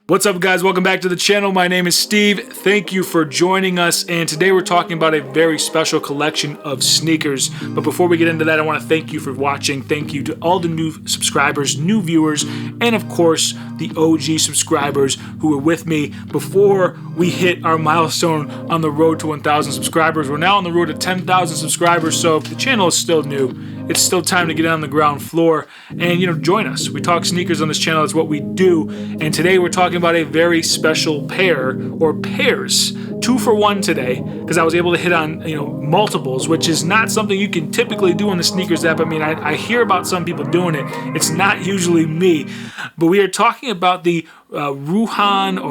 What's up, guys? Welcome back to the channel. My name is Steve. Thank you for joining us, and today we're talking about a very special collection of sneakers. But before we get into that, I want to thank you for watching. Thank you to all the new subscribers, new viewers, and of course the OG subscribers who were with me before we hit our milestone on the road to 1,000 subscribers. We're now on the road to 10,000 subscribers, so if the channel is still new, it's still time to get on the ground floor and, join us. We talk sneakers on this channel. It's what we do. And today we're talking about a very special pair, or pairs, 2 for 1 today, because I was able to hit on, multiples, which is not something you can typically do on the sneakers app. I mean, I hear about some people doing it. It's not usually me. But we are talking about the Ruohan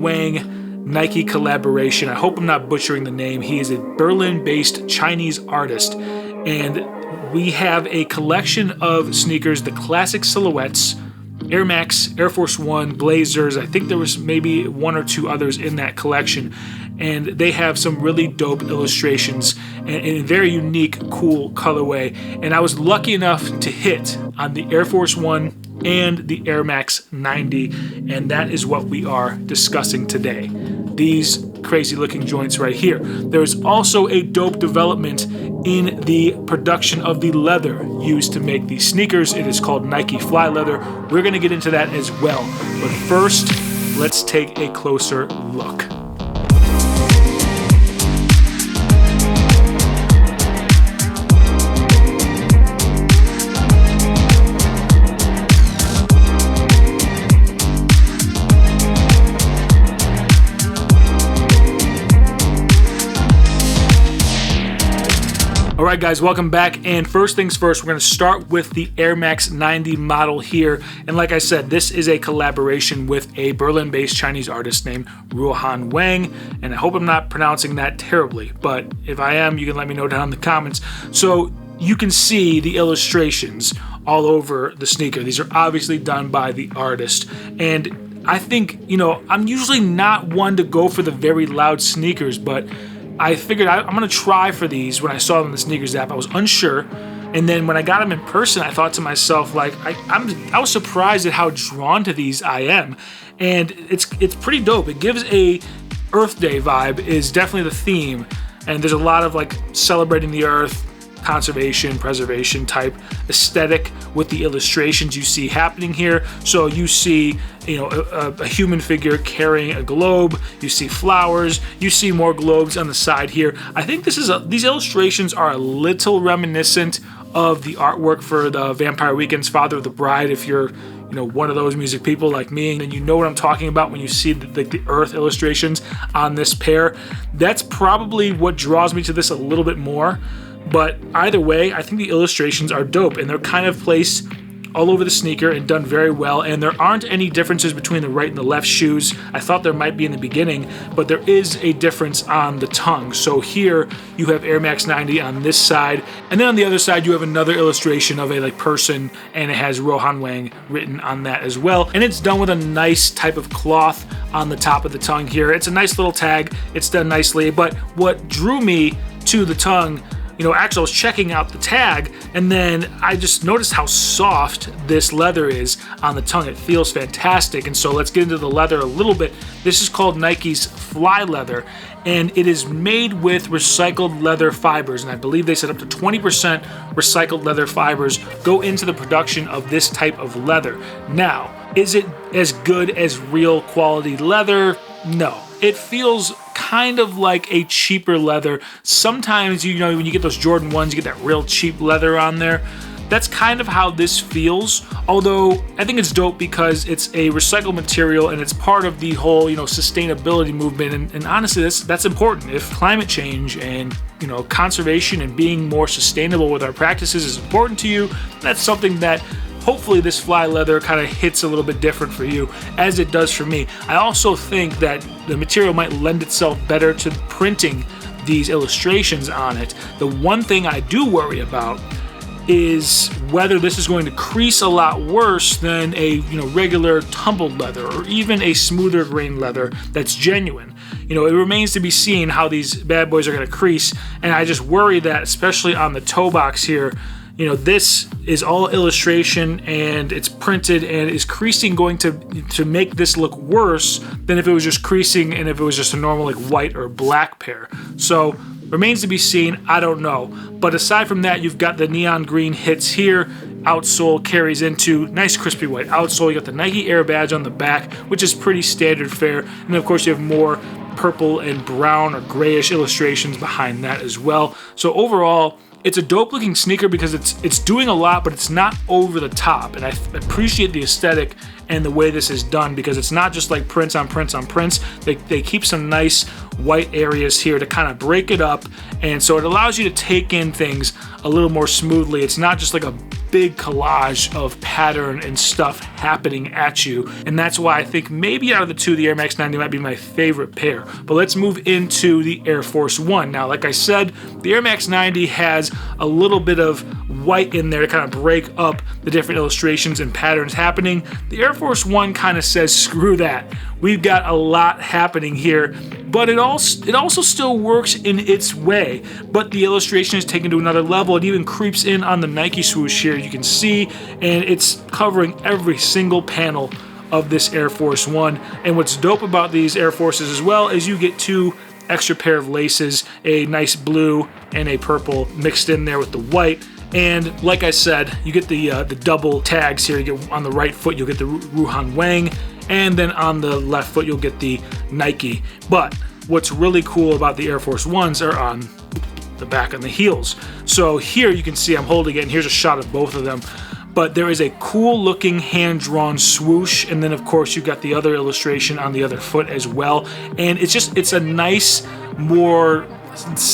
Wang Nike collaboration. I hope I'm not butchering the name. He is a Berlin-based Chinese artist. And we have a collection of sneakers, the classic silhouettes, Air Max, Air Force One, Blazers. I think there was maybe 1 or 2 others in that collection. And they have some really dope illustrations in a very unique, cool colorway. And I was lucky enough to hit on the Air Force One and the Air Max 90. And that is what we are discussing today. These crazy looking joints right here. There's also a dope development in the production of the leather used to make these sneakers. It is called Nike Fly Leather. We're going to get into that as well. But first, let's take a closer look. Alright guys, welcome back, and first things first, we're going to start with the Air Max 90 model here. And like I said, this is a collaboration with a Berlin-based Chinese artist named Ruohan Wang, and I hope I'm not pronouncing that terribly, but if I am, you can let me know down in the comments. So you can see the illustrations all over the sneaker. These are obviously done by the artist, and I think, I'm usually not one to go for the very loud sneakers, but I figured I'm going to try for these. When I saw them in the sneakers app, I was unsure. And then when I got them in person, I thought to myself, like, I was surprised at how drawn to these I am. And it's pretty dope. It gives a Earth Day vibe, is definitely the theme. And there's a lot of like celebrating the earth, conservation, preservation type aesthetic with the illustrations you see happening here. So you see, a human figure carrying a globe. You see flowers. You see more globes on the side here. I think these illustrations are a little reminiscent of the artwork for the Vampire Weekend's Father of the Bride. If you're one of those music people like me, and you know what I'm talking about when you see the earth illustrations on this pair. That's probably what draws me to this a little bit more. But either way, I think the illustrations are dope, and they're kind of placed all over the sneaker and done very well, and there aren't any differences between the right and the left shoes. I thought there might be in the beginning, but there is a difference on the tongue. So here you have Air Max 90 on this side, and then on the other side you have another illustration of a person, and it has Ruohan Wang written on that as well. And it's done with a nice type of cloth on the top of the tongue here. It's a nice little tag. It's done nicely, but what drew me to the tongue, actually I was checking out the tag, and then I just noticed how soft this leather is on the tongue. It feels fantastic. And so let's get into the leather a little bit. This is called Nike's Fly Leather, and it is made with recycled leather fibers. And I believe they said up to 20% recycled leather fibers go into the production of this type of leather. Now, is it as good as real quality leather? No. It feels kind of like a cheaper leather. Sometimes, when you get those Jordan 1s, you get that real cheap leather on there. That's kind of how this feels, although I think it's dope because it's a recycled material and it's part of the whole, sustainability movement. And honestly, that's important. If climate change and, conservation and being more sustainable with our practices is important to you, that's something that hopefully this Fly Leather kind of hits a little bit different for you, as it does for me. I also think that the material might lend itself better to printing these illustrations on it. The one thing I do worry about is whether this is going to crease a lot worse than a regular tumbled leather, or even a smoother grain leather that's genuine. It remains to be seen how these bad boys are going to crease, and I just worry that, especially on the toe box here, You know, this is all illustration and it's printed, and is creasing going to make this look worse than if it was just creasing and if it was just a normal like white or black pair. So remains to be seen, I don't know. But aside from that, you've got the neon green hits here. Outsole carries into nice crispy white outsole. You got the Nike Air badge on the back, which is pretty standard fare. And of course you have more purple and brown or grayish illustrations behind that as well. So overall, it's a dope looking sneaker because it's doing a lot, but it's not over the top. And I appreciate the aesthetic and the way this is done, because it's not just like prints on prints on prints. They keep some nice white areas here to kind of break it up, and so it allows you to take in things a little more smoothly. It's not just like a big collage of pattern and stuff happening at you, and that's why I think maybe out of the two, the Air Max 90 might be my favorite pair. But let's move into the Air Force One. Now, like I said, the Air Max 90 has a little bit of white in there to kind of break up the different illustrations and patterns happening. The Air Force One kind of says, screw that. We've got a lot happening here, but it also still works in its way. But the illustration is taken to another level. It even creeps in on the Nike swoosh here, you can see, and it's covering every single panel of this Air Force One. And what's dope about these Air Forces as well is you get two extra pair of laces, a nice blue and a purple mixed in there with the white. And like I said, you get the double tags here. You get on the right foot, you'll get the Ruohan Wang, and then on the left foot, you'll get the Nike. But what's really cool about the Air Force Ones are on the back and the heels. So here you can see I'm holding it, and here's a shot of both of them. But there is a cool looking hand-drawn swoosh, and then of course you've got the other illustration on the other foot as well. And it's a nice, more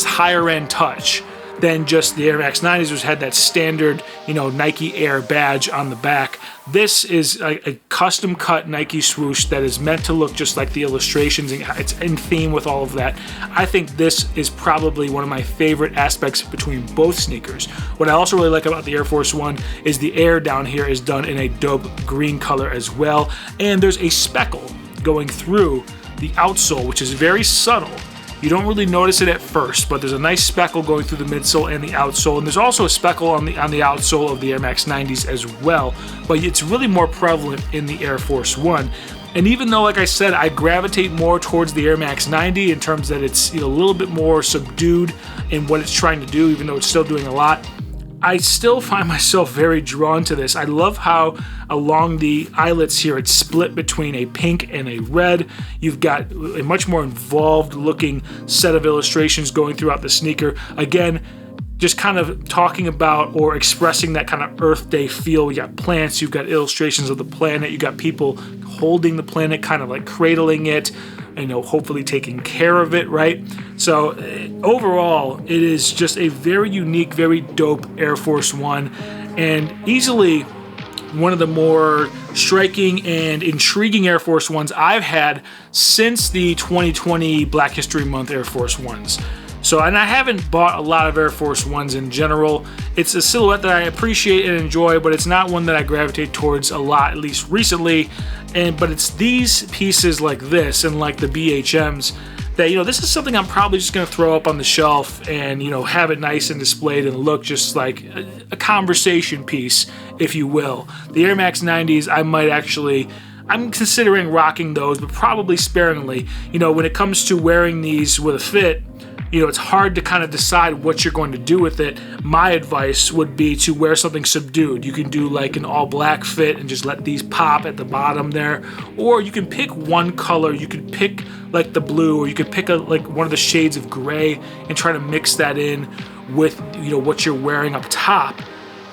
higher end touch than just the Air Max 90s, which had that standard, you know, Nike Air badge on the back. This is a custom cut Nike swoosh that is meant to look just like the illustrations, and it's in theme with all of that. I think this is probably one of my favorite aspects between both sneakers. What I also really like about the Air Force One is the air down here is done in a dope green color as well, and there's a speckle going through the outsole, which is very subtle. You don't really notice it at first, but there's a nice speckle going through the midsole and the outsole, and there's also a speckle on the outsole of the Air Max 90s as well, but it's really more prevalent in the Air Force One. And even though, like I said, I gravitate more towards the Air Max 90 in terms that it's, you know, a little bit more subdued in what it's trying to do, even though it's still doing a lot, I still find myself very drawn to this. I love how along the eyelets here it's split between a pink and a red. You've got a much more involved looking set of illustrations going throughout the sneaker. Again, just kind of talking about or expressing that kind of Earth Day feel. You got plants, you've got illustrations of the planet, you got people holding the planet, kind of like cradling it, you know, hopefully taking care of it, right? So overall, it is just a very unique, very dope Air Force One, and easily one of the more striking and intriguing Air Force Ones I've had since the 2020 Black History Month Air Force Ones. So, and I haven't bought a lot of Air Force Ones in general. It's a silhouette that I appreciate and enjoy, but it's not one that I gravitate towards a lot, at least recently. But it's these pieces like this and like the BHMs that, you know, this is something I'm probably just going to throw up on the shelf and, you know, have it nice and displayed and look just like a conversation piece, if you will. The Air Max 90s, I'm considering rocking those, but probably sparingly. You know, when it comes to wearing these with a fit, you know, it's hard to kind of decide what you're going to do with it. My advice would be to wear something subdued. You can do like an all black fit and just let these pop at the bottom there. Or you can pick one color. You could pick like the blue, or you could pick like one of the shades of gray and try to mix that in with, you know, what you're wearing up top.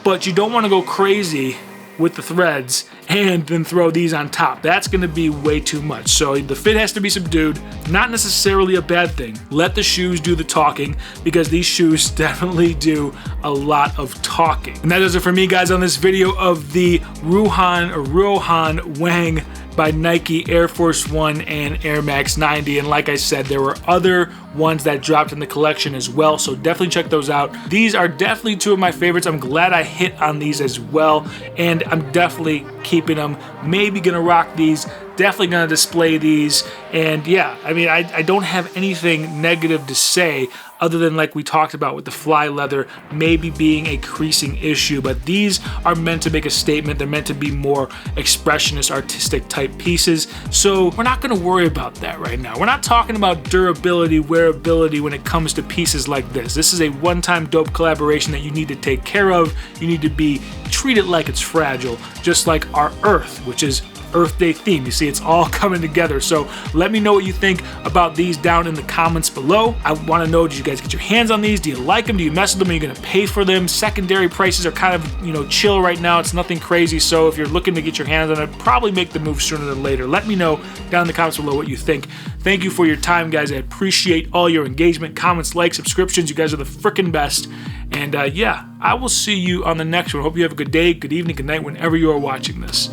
But you don't want to go crazy with the threads and then throw these on top. That's going to be way too much. So the fit has to be subdued. Not necessarily a bad thing. Let the shoes do the talking, because these shoes definitely do a lot of talking. And that does it for me, guys, on this video of the Ruohan Wang by Nike Air Force One and Air Max 90. And like I said, there were other ones that dropped in the collection as well, so definitely check those out. These are definitely two of my favorites. I'm glad I hit on these as well, and I'm definitely keeping them. Maybe gonna rock these, definitely gonna display these, and yeah, I mean, I don't have anything negative to say other than, like we talked about with the fly leather maybe being a creasing issue, but these are meant to make a statement. They're meant to be more expressionist, artistic type pieces, so we're not gonna worry about that right now. We're not talking about durability, wearability when it comes to pieces like this. This is a one-time dope collaboration that you need to take care of. You need to treat it like it's fragile, just like our Earth, which is Earth Day theme. You see, it's all coming together. So let me know what you think about these down in the comments below. I want to know, did you guys get your hands on these? Do you like them? Do you mess with them? Are you going to pay for them? Secondary prices are kind of, chill right now. It's nothing crazy. So if you're looking to get your hands on it, probably make the move sooner than later. Let me know down in the comments below what you think. Thank you for your time, guys. I appreciate all your engagement, comments, likes, subscriptions. You guys are the freaking best. And yeah, I will see you on the next one. Hope you have a good day, good evening, good night, whenever you are watching this.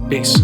Peace.